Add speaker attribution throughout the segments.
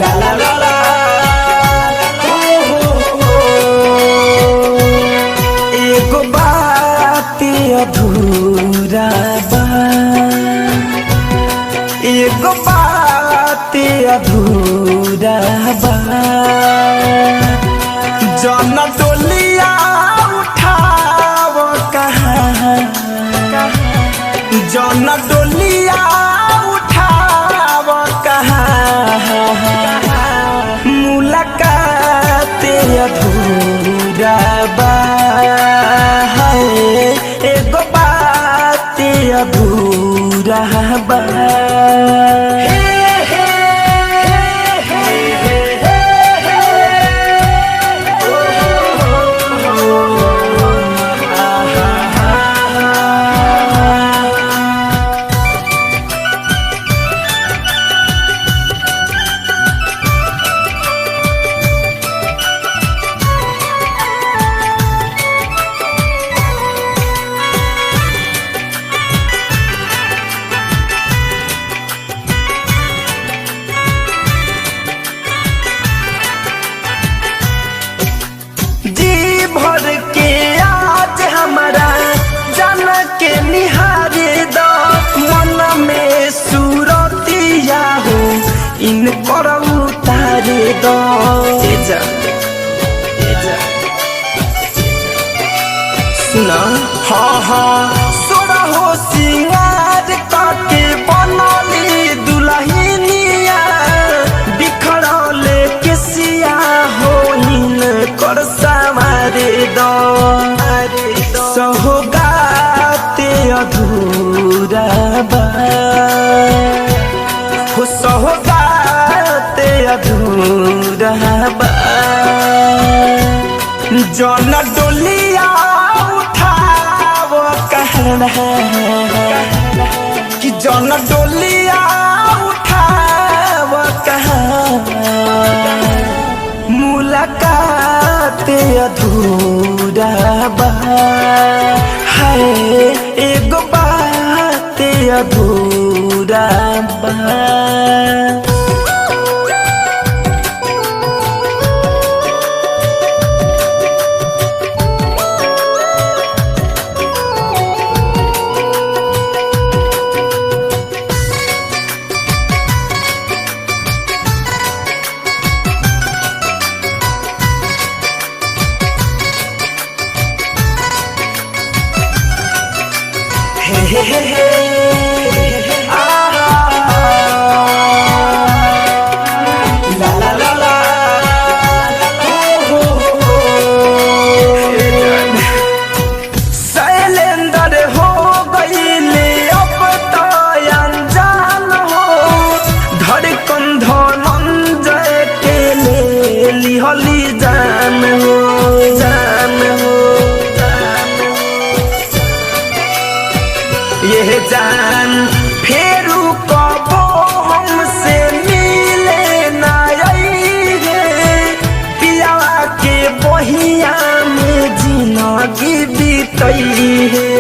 Speaker 1: La la la la, एको बात अधूरा बा, एको बात अधूरा बा। जौन डोलिया उठाव कहाँ, जौन डोलिया उठाव कहाँ, मुलाकात अधूरा बा। एगो बात अधूरा बा। भर के आज हमारा जान के निहारे दो, मन में सूरतिया हो इन कर उतारे दो। सुना हाँ हाँ सोरा हो सिंगार काके बनली दुल्हनिया, बिखरले केसिया हो इन कर सवारे दो। सौगात अधूरा बा, हो सौगात अधूरा बा। जौन डोलिया उठाव कहना, कि जौन डोलिया उठाव कहाँ, मुलाकात अधूरा बा। है एगो बात अधूरा बा। हे हे हे ला ला ला ला, शैलेंद्र हो गईले अब तो अनजान हो, धड़कन धनंजय के ले लिहली जान हो, जान हो। यह जान फेरू कबो हमसे मिले ना रे, पियावा के बहिया में जिंदगी बीतई है।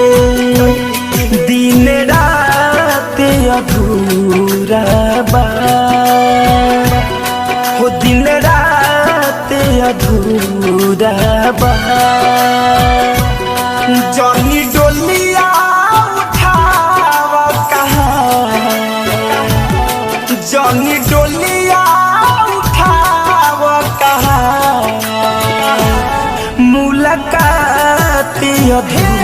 Speaker 1: दिन रात अधूरा बा, हो दिन रात अधूरा बा। जौनी डोलिया जौनी डोलिया उठाव कहाँ, मुलाकात अधूरा